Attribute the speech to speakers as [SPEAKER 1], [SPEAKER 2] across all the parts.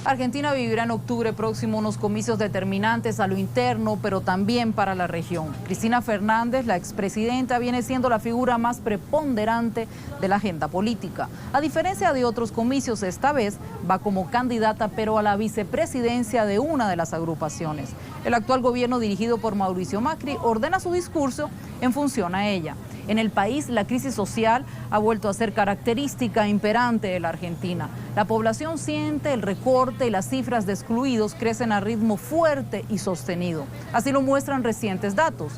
[SPEAKER 1] Argentina vivirá en octubre próximo unos comicios determinantes a lo interno, pero también para la región. Cristina Fernández, la expresidenta, viene siendo la figura más preponderante de la agenda política. A diferencia de otros comicios, esta vez va como candidata, pero a la vicepresidencia de una de las agrupaciones. El actual gobierno, dirigido por Mauricio Macri, ordena su discurso en función a ella. En el país, la crisis social ha vuelto a ser característica imperante de la Argentina. La población siente el recorte y las cifras de excluidos crecen a ritmo fuerte y sostenido. Así lo muestran recientes datos.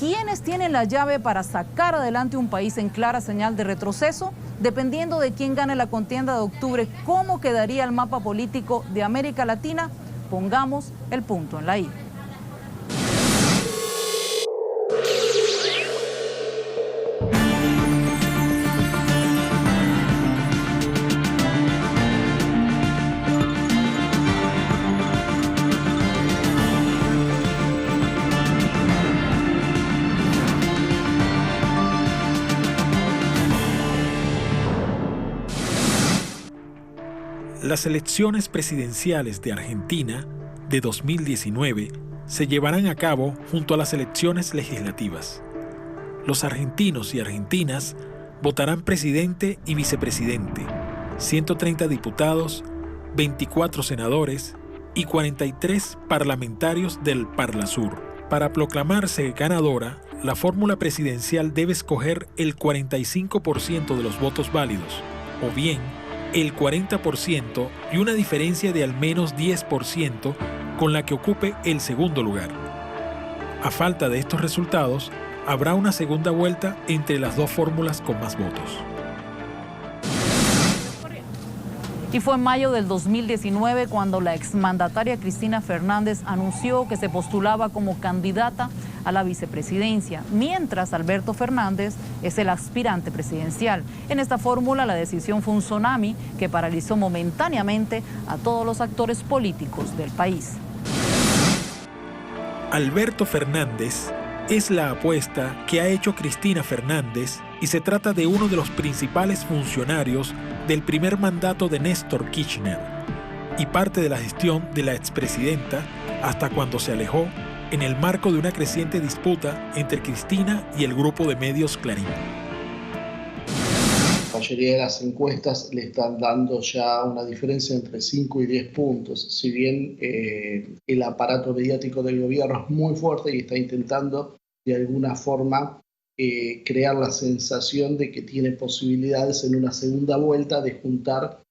[SPEAKER 1] ¿Quiénes tienen la llave para sacar adelante un país en clara señal de retroceso? Dependiendo de quién gane la contienda de octubre, ¿cómo quedaría el mapa político de América Latina? Pongamos el punto en la I.
[SPEAKER 2] Las elecciones presidenciales de Argentina de 2019 se llevarán a cabo junto a las elecciones legislativas. Los argentinos y argentinas votarán presidente y vicepresidente, 130 diputados, 24 senadores y 43 parlamentarios del Parlasur. Para proclamarse ganadora, la fórmula presidencial debe escoger el 45% de los votos válidos, o bien el 40% y una diferencia de al menos 10% con la que ocupe el segundo lugar. A falta de estos resultados, habrá una segunda vuelta entre las dos fórmulas con más votos.
[SPEAKER 1] Y fue en mayo del 2019 cuando la exmandataria Cristina Fernández anunció que se postulaba como candidata a la vicepresidencia, mientras Alberto Fernández es el aspirante presidencial. En esta fórmula, la decisión fue un tsunami que paralizó momentáneamente a todos los actores políticos del país.
[SPEAKER 2] Alberto Fernández es la apuesta que ha hecho Cristina Fernández y se trata de uno de los principales funcionarios del primer mandato de Néstor Kirchner y parte de la gestión de la expresidenta hasta cuando se alejó en el marco de una creciente disputa entre Cristina y el grupo de medios Clarín.
[SPEAKER 3] La mayoría de las encuestas le están dando ya una diferencia entre 5 y 10 puntos. Si bien el aparato mediático del gobierno es muy fuerte y está intentando de alguna forma crear la sensación de que tiene posibilidades en una segunda vuelta de juntar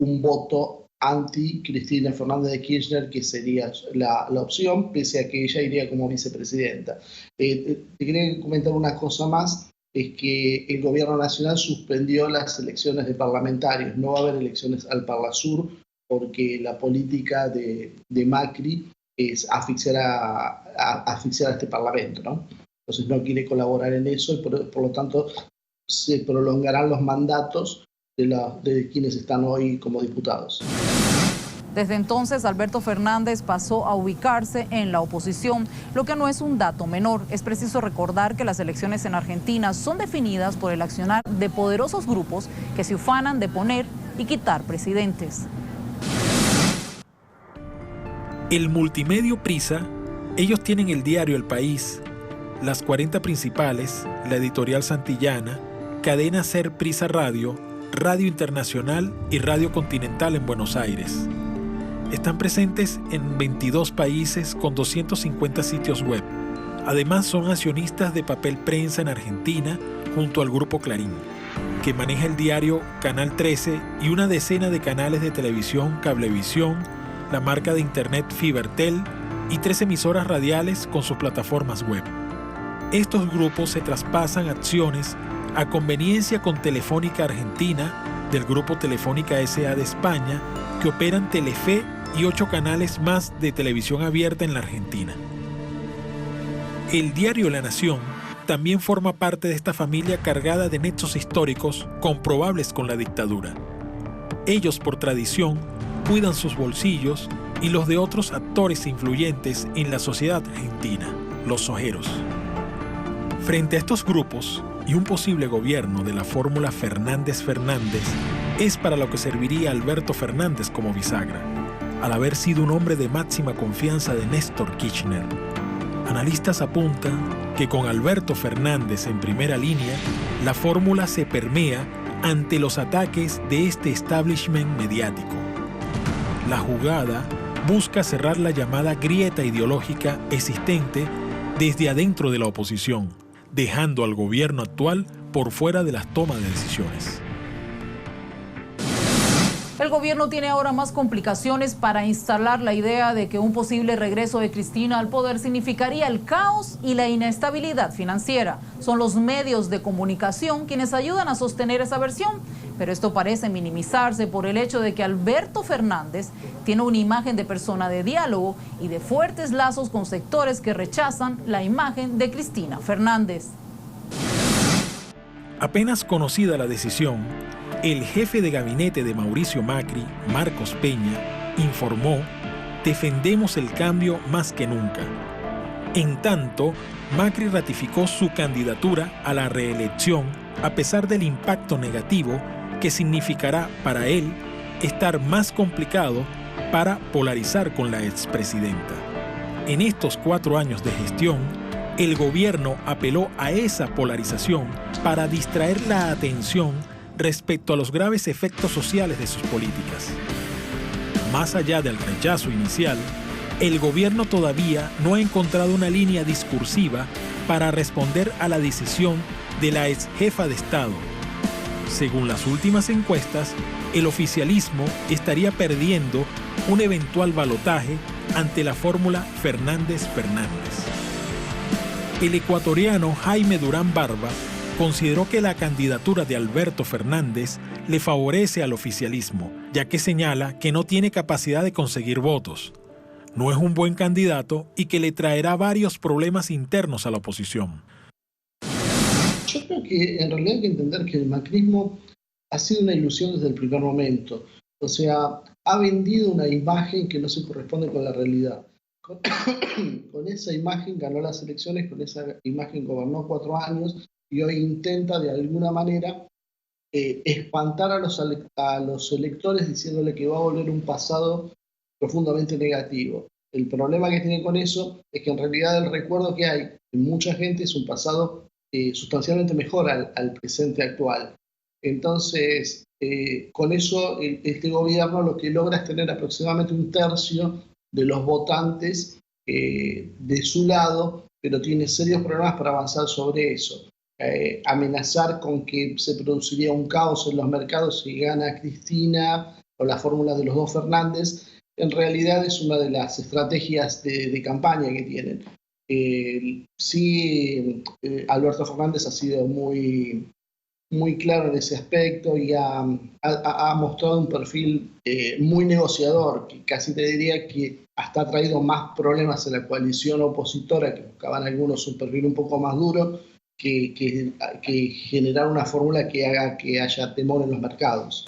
[SPEAKER 3] un voto anti-Cristina Fernández de Kirchner, que sería la opción, pese a que ella iría como vicepresidenta. Te quería comentar una cosa más, es que el gobierno nacional suspendió las elecciones de parlamentarios. No va a haber elecciones al Parlasur porque la política de Macri es asfixiar a este parlamento, ¿no? Entonces no quiere colaborar en eso y por lo tanto se prolongarán los mandatos de quienes están hoy como diputados.
[SPEAKER 1] Desde entonces, Alberto Fernández pasó a ubicarse en la oposición, lo que no es un dato menor. Es preciso recordar que las elecciones en Argentina son definidas por el accionar de poderosos grupos que se ufanan de poner y quitar presidentes.
[SPEAKER 2] El multimedio Prisa, ellos tienen el diario El País, las 40 principales, la editorial Santillana, Cadena Ser Prisa Radio, Radio Internacional y Radio Continental en Buenos Aires. Están presentes en 22 países con 250 sitios web. Además son accionistas de Papel Prensa en Argentina junto al Grupo Clarín, que maneja el diario Canal 13 y una decena de canales de televisión, Cablevisión, la marca de internet Fibertel y 3 emisoras radiales con sus plataformas web. Estos grupos se traspasan acciones a conveniencia con Telefónica Argentina, del Grupo Telefónica S.A. de España, que operan Telefe y 8 canales más de televisión abierta en la Argentina. El diario La Nación también forma parte de esta familia cargada de nexos históricos comprobables con la dictadura. Ellos, por tradición, cuidan sus bolsillos y los de otros actores influyentes en la sociedad argentina, los sojeros. Frente a estos grupos y un posible gobierno de la fórmula Fernández-Fernández, es para lo que serviría Alberto Fernández como bisagra. al haber sido un hombre de máxima confianza de Néstor Kirchner. Analistas apuntan que con Alberto Fernández en primera línea, la fórmula se permea ante los ataques de este establishment mediático. La jugada busca cerrar la llamada grieta ideológica existente desde adentro de la oposición, dejando al gobierno actual por fuera de las tomas de decisiones.
[SPEAKER 1] El gobierno tiene ahora más complicaciones para instalar la idea de que un posible regreso de Cristina al poder significaría el caos y la inestabilidad financiera. Son los medios de comunicación quienes ayudan a sostener esa versión, pero esto parece minimizarse por el hecho de que Alberto Fernández tiene una imagen de persona de diálogo y de fuertes lazos con sectores que rechazan la imagen de Cristina Fernández.
[SPEAKER 2] Apenas conocida la decisión, el jefe de gabinete de Mauricio Macri, Marcos Peña, informó: defendemos el cambio más que nunca. En tanto, Macri ratificó su candidatura a la reelección a pesar del impacto negativo que significará para él estar más complicado para polarizar con la expresidenta. En estos 4 años de gestión, el gobierno apeló a esa polarización para distraer la atención respecto a los graves efectos sociales de sus políticas. Más allá del rechazo inicial, el gobierno todavía no ha encontrado una línea discursiva para responder a la decisión de la ex jefa de Estado. Según las últimas encuestas, el oficialismo estaría perdiendo un eventual balotaje ante la fórmula Fernández-Fernández. El ecuatoriano Jaime Durán Barba consideró que la candidatura de Alberto Fernández le favorece al oficialismo, ya que señala que no tiene capacidad de conseguir votos, no es un buen candidato y que le traerá varios problemas internos a la oposición.
[SPEAKER 3] Yo creo que en realidad hay que entender que el macrismo ha sido una ilusión desde el primer momento. O sea, ha vendido una imagen que no se corresponde con la realidad. Con esa imagen ganó las elecciones, con esa imagen gobernó 4 años y hoy intenta de alguna manera espantar a los electores diciéndole que va a volver un pasado profundamente negativo. El problema que tiene con eso es que en realidad el recuerdo que hay en mucha gente es un pasado sustancialmente mejor al presente actual. Entonces, con eso este gobierno lo que logra es tener aproximadamente 1/3 de los votantes de su lado, pero tiene serios problemas para avanzar sobre eso. Amenazar con que se produciría un caos en los mercados si gana Cristina o la fórmula de los dos Fernández, en realidad es una de las estrategias de campaña que tienen. Sí, Alberto Fernández ha sido muy claro en ese aspecto y ha mostrado un perfil muy negociador, que casi te diría que hasta ha traído más problemas en la coalición opositora, que buscaban algunos un perfil un poco más duro, que generar una fórmula que haga que haya temor en los mercados.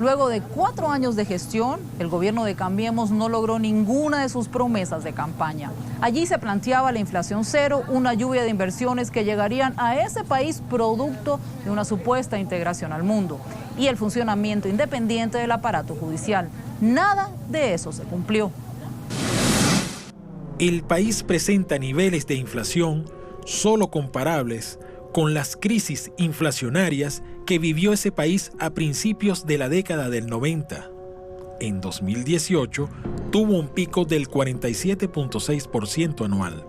[SPEAKER 1] Luego de 4 años de gestión, el gobierno de Cambiemos no logró ninguna de sus promesas de campaña. Allí se planteaba la inflación cero, una lluvia de inversiones que llegarían a ese país producto de una supuesta integración al mundo y el funcionamiento independiente del aparato judicial. Nada de eso se cumplió.
[SPEAKER 2] El país presenta niveles de inflación solo comparables con las crisis inflacionarias que vivió ese país a principios de la década del 90. En 2018 tuvo un pico del 47.6% anual.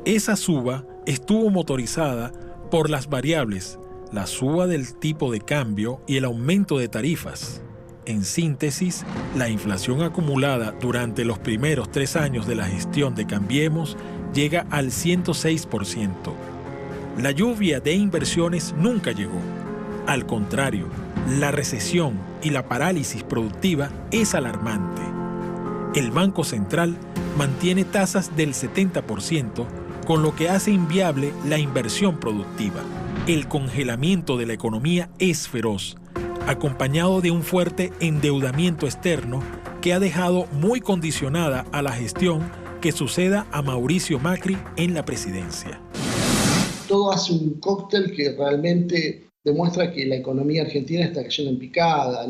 [SPEAKER 2] Esa suba estuvo motorizada por las variables, la suba del tipo de cambio y el aumento de tarifas. En síntesis, la inflación acumulada durante los primeros 3 años de la gestión de Cambiemos llega al 106%. La lluvia de inversiones nunca llegó. Al contrario, la recesión y la parálisis productiva es alarmante. El Banco Central mantiene tasas del 70%, con lo que hace inviable la inversión productiva. El congelamiento de la economía es feroz, acompañado de un fuerte endeudamiento externo que ha dejado muy condicionada a la gestión que suceda a Mauricio Macri en la presidencia.
[SPEAKER 3] Todo hace un cóctel que realmente demuestra que la economía argentina está cayendo en picada.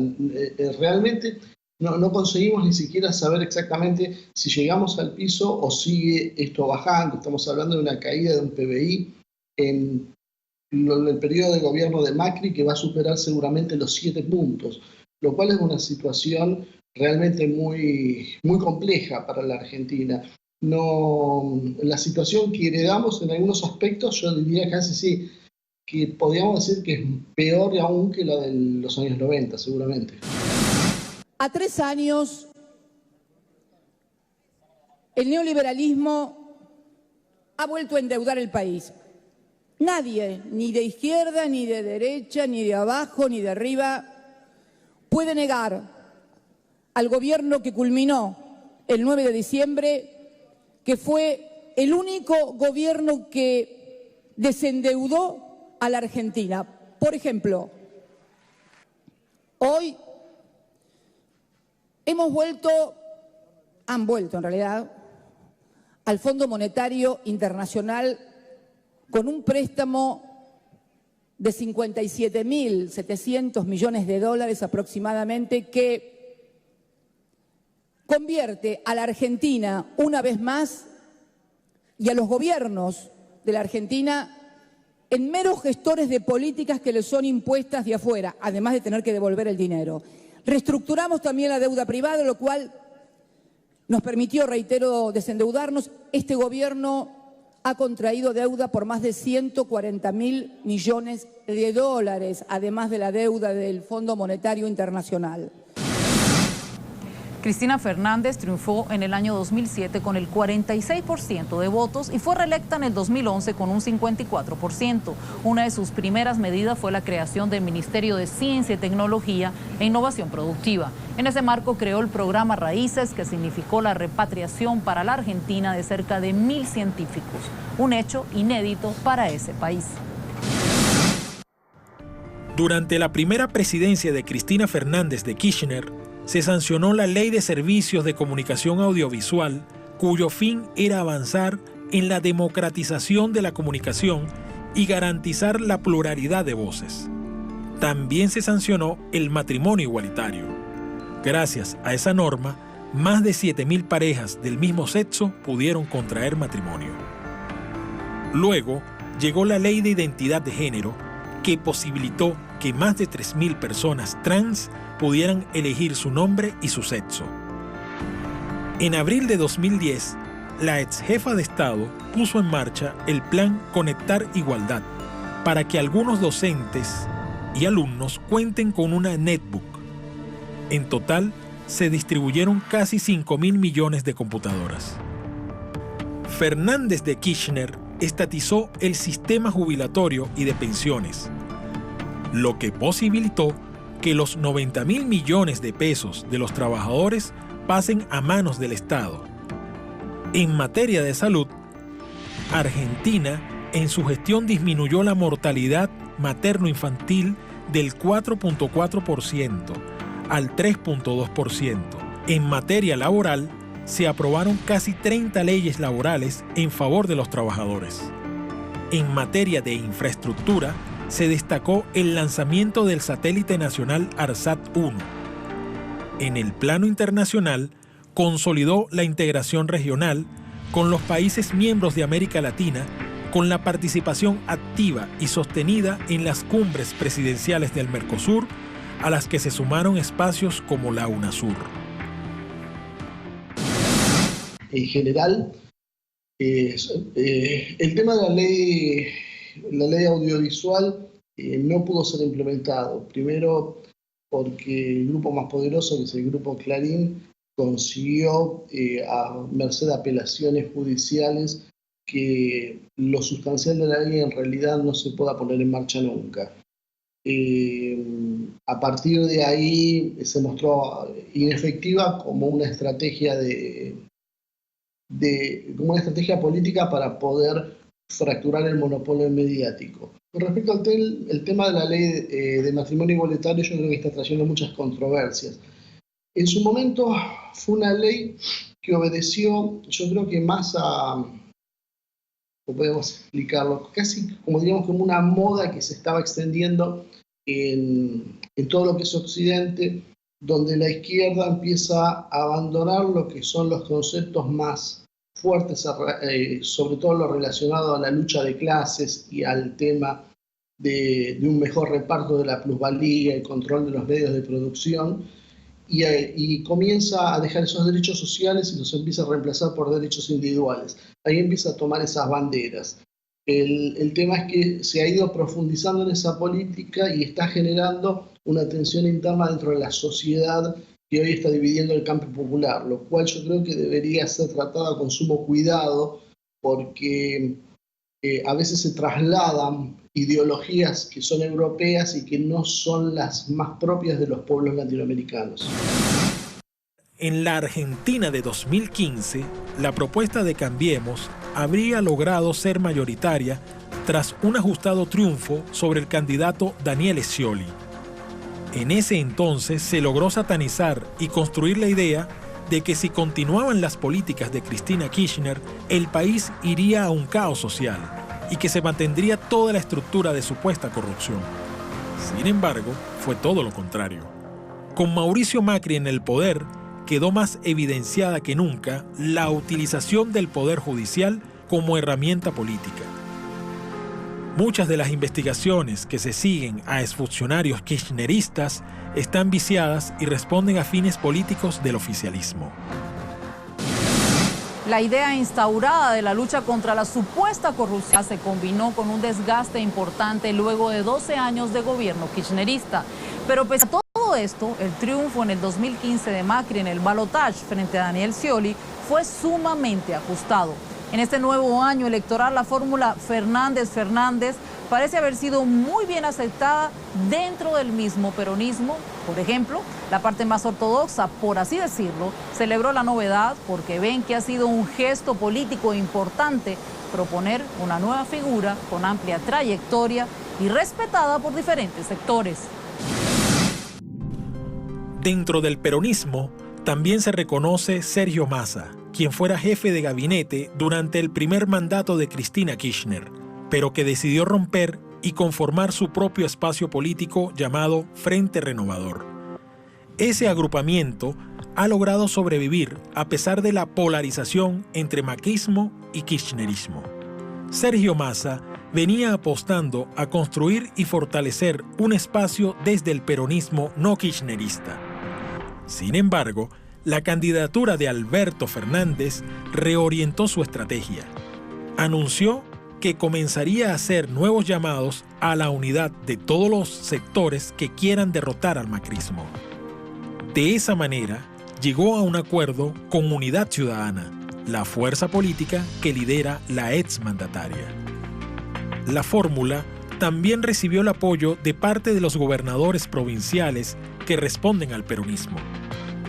[SPEAKER 3] Realmente no conseguimos ni siquiera saber exactamente si llegamos al piso o sigue esto bajando. Estamos hablando de una caída de un PBI en el periodo de gobierno de Macri que va a superar seguramente los 7 puntos, lo cual es una situación realmente muy, muy compleja para la Argentina. La situación que heredamos en algunos aspectos, yo diría casi sí, que podríamos decir que es peor aún que la de los años 90, seguramente.
[SPEAKER 4] A 3 años, el neoliberalismo ha vuelto a endeudar el país. Nadie, ni de izquierda, ni de derecha, ni de abajo, ni de arriba, puede negar al gobierno que culminó el 9 de diciembre que fue el único gobierno que desendeudó a la Argentina. Por ejemplo, hoy han vuelto en realidad al Fondo Monetario Internacional con un préstamo de 57.700 millones de dólares aproximadamente que convierte a la Argentina una vez más y a los gobiernos de la Argentina en meros gestores de políticas que les son impuestas de afuera, además de tener que devolver el dinero. Reestructuramos también la deuda privada, lo cual nos permitió, reitero, desendeudarnos. Este gobierno ha contraído deuda por más de 140.000 millones de dólares, además de la deuda del Fondo Monetario Internacional.
[SPEAKER 1] Cristina Fernández triunfó en el año 2007 con el 46% de votos y fue reelecta en el 2011 con un 54%. Una de sus primeras medidas fue la creación del Ministerio de Ciencia y Tecnología e Innovación Productiva. En ese marco creó el programa Raíces, que significó la repatriación para la Argentina de cerca de 1.000 científicos, un hecho inédito para ese país.
[SPEAKER 2] Durante la primera presidencia de Cristina Fernández de Kirchner, se sancionó la Ley de Servicios de Comunicación Audiovisual, cuyo fin era avanzar en la democratización de la comunicación y garantizar la pluralidad de voces. También se sancionó el matrimonio igualitario. Gracias a esa norma, más de 7.000 parejas del mismo sexo pudieron contraer matrimonio. Luego, llegó la Ley de Identidad de Género, que posibilitó que más de 3.000 personas trans pudieran elegir su nombre y su sexo. En abril de 2010, la exjefa de Estado puso en marcha el plan Conectar Igualdad para que algunos docentes y alumnos cuenten con una netbook. En total, se distribuyeron casi 5.000 millones de computadoras. Fernández de Kirchner estatizó el sistema jubilatorio y de pensiones, lo que posibilitó que los 90.000 millones de pesos de los trabajadores pasen a manos del Estado. En materia de salud, Argentina en su gestión disminuyó la mortalidad materno-infantil del 4.4% al 3.2%. En materia laboral, se aprobaron casi 30 leyes laborales en favor de los trabajadores. En materia de infraestructura, se destacó el lanzamiento del satélite nacional ARSAT-1. En el plano internacional, consolidó la integración regional con los países miembros de América Latina, con la participación activa y sostenida en las cumbres presidenciales del Mercosur, a las que se sumaron espacios como la UNASUR.
[SPEAKER 3] En general, el tema de la ley audiovisual no pudo ser implementado. Primero, porque el grupo más poderoso, que es el grupo Clarín, consiguió, a merced de apelaciones judiciales, que lo sustancial de la ley en realidad no se pueda poner en marcha nunca. A partir de ahí se mostró inefectiva como una estrategia de como una estrategia política para poder fracturar el monopolio mediático. Con respecto al el tema de la ley de matrimonio igualitario, yo creo que está trayendo muchas controversias. En su momento fue una ley que obedeció, yo creo que más a, ¿cómo podemos explicarlo? Casi como diríamos como una moda que se estaba extendiendo en todo lo que es Occidente, donde la izquierda empieza a abandonar lo que son los conceptos más fuertes, sobre todo lo relacionado a la lucha de clases y al tema de un mejor reparto de la plusvalía, el control de los medios de producción, y comienza a dejar esos derechos sociales y los empieza a reemplazar por derechos individuales. Ahí empieza a tomar esas banderas. El tema es que se ha ido profundizando en esa política y está generando una tensión interna dentro de la sociedad que hoy está dividiendo el campo popular, lo cual yo creo que debería ser tratada con sumo cuidado, porque a veces se trasladan ideologías que son europeas y que no son las más propias de los pueblos latinoamericanos.
[SPEAKER 2] En la Argentina de 2015, la propuesta de Cambiemos habría logrado ser mayoritaria tras un ajustado triunfo sobre el candidato Daniel Scioli. En ese entonces se logró satanizar y construir la idea de que si continuaban las políticas de Cristina Kirchner, el país iría a un caos social y que se mantendría toda la estructura de supuesta corrupción. Sin embargo, fue todo lo contrario. Con Mauricio Macri en el poder, quedó más evidenciada que nunca la utilización del Poder Judicial como herramienta política. Muchas de las investigaciones que se siguen a exfuncionarios kirchneristas están viciadas y responden a fines políticos del oficialismo.
[SPEAKER 1] La idea instaurada de la lucha contra la supuesta corrupción se combinó con un desgaste importante luego de 12 años de gobierno kirchnerista. Pero pese a todo esto, el triunfo en el 2015 de Macri en el balotaje frente a Daniel Scioli fue sumamente ajustado. En este nuevo año electoral, la fórmula Fernández-Fernández parece haber sido muy bien aceptada dentro del mismo peronismo. Por ejemplo, la parte más ortodoxa, por así decirlo, celebró la novedad porque ven que ha sido un gesto político importante proponer una nueva figura con amplia trayectoria y respetada por diferentes sectores.
[SPEAKER 2] Dentro del peronismo también se reconoce Sergio Massa, quien fuera jefe de gabinete durante el primer mandato de Cristina Kirchner, pero que decidió romper y conformar su propio espacio político llamado Frente Renovador. Ese agrupamiento ha logrado sobrevivir a pesar de la polarización entre macrismo y kirchnerismo. Sergio Massa venía apostando a construir y fortalecer un espacio desde el peronismo no kirchnerista. Sin embargo, la candidatura de Alberto Fernández reorientó su estrategia. Anunció que comenzaría a hacer nuevos llamados a la unidad de todos los sectores que quieran derrotar al macrismo. De esa manera, llegó a un acuerdo con Unidad Ciudadana, la fuerza política que lidera la exmandataria. La fórmula también recibió el apoyo de parte de los gobernadores provinciales que responden al peronismo.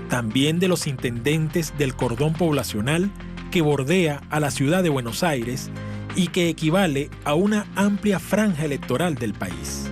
[SPEAKER 2] También de los intendentes del cordón poblacional que bordea a la ciudad de Buenos Aires y que equivale a una amplia franja electoral del país.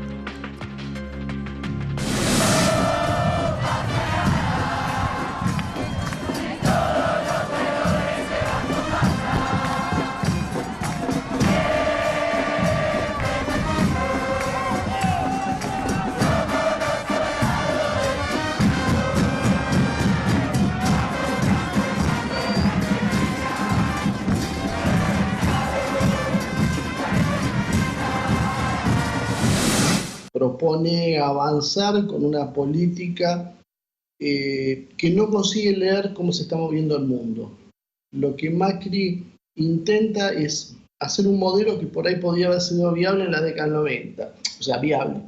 [SPEAKER 3] Propone avanzar con una política que no consigue leer cómo se está moviendo el mundo. Lo que Macri intenta es hacer un modelo que por ahí podría haber sido viable en la década del 90, o sea, viable.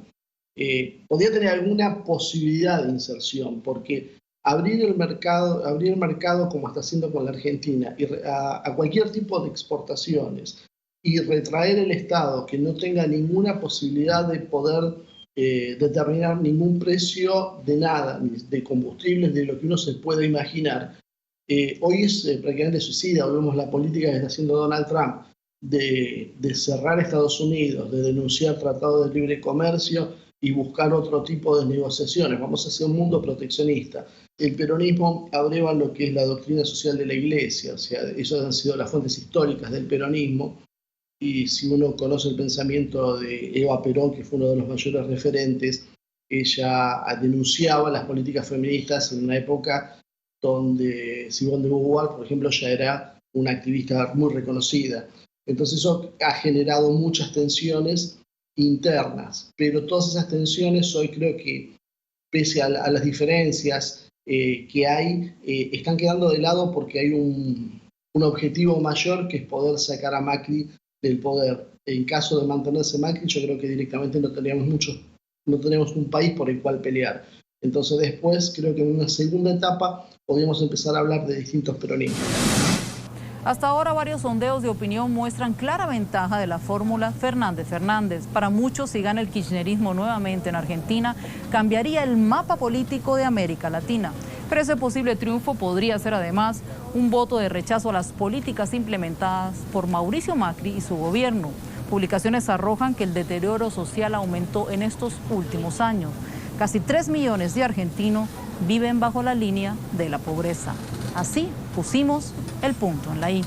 [SPEAKER 3] Podría tener alguna posibilidad de inserción, porque abrir el mercado como está haciendo con la Argentina y a cualquier tipo de exportaciones, y retraer el Estado que no tenga ninguna posibilidad de poder determinar ningún precio de nada, ni de combustibles, de lo que uno se pueda imaginar, Hoy es prácticamente suicida. Vemos la política que está haciendo Donald Trump de cerrar Estados Unidos, de denunciar tratados de libre comercio y buscar otro tipo de negociaciones. Vamos hacia un mundo proteccionista. El peronismo abreva lo que es la doctrina social de la Iglesia, o sea, esas han sido las fuentes históricas del peronismo, y si uno conoce el pensamiento de Eva Perón, que fue uno de los mayores referentes, ella denunciaba las políticas feministas en una época donde Simone de Beauvoir, por ejemplo, ya era una activista muy reconocida. Entonces eso ha generado muchas tensiones internas, pero todas esas tensiones hoy creo que, pese a las diferencias que hay, están quedando de lado porque hay un objetivo mayor, que es poder sacar a Macri del poder. En caso de mantenerse Macri, yo creo que directamente no tenemos un país por el cual pelear. Entonces después creo que en una segunda etapa podríamos empezar a hablar de distintos peronismos.
[SPEAKER 1] Hasta ahora varios sondeos de opinión muestran clara ventaja de la fórmula Fernández-Fernández. Para muchos, si gana el kirchnerismo nuevamente en Argentina, cambiaría el mapa político de América Latina. Pero ese posible triunfo podría ser además un voto de rechazo a las políticas implementadas por Mauricio Macri y su gobierno. Publicaciones arrojan que el deterioro social aumentó en estos últimos años. Casi 3 millones de argentinos viven bajo la línea de la pobreza. Así pusimos el punto en la I.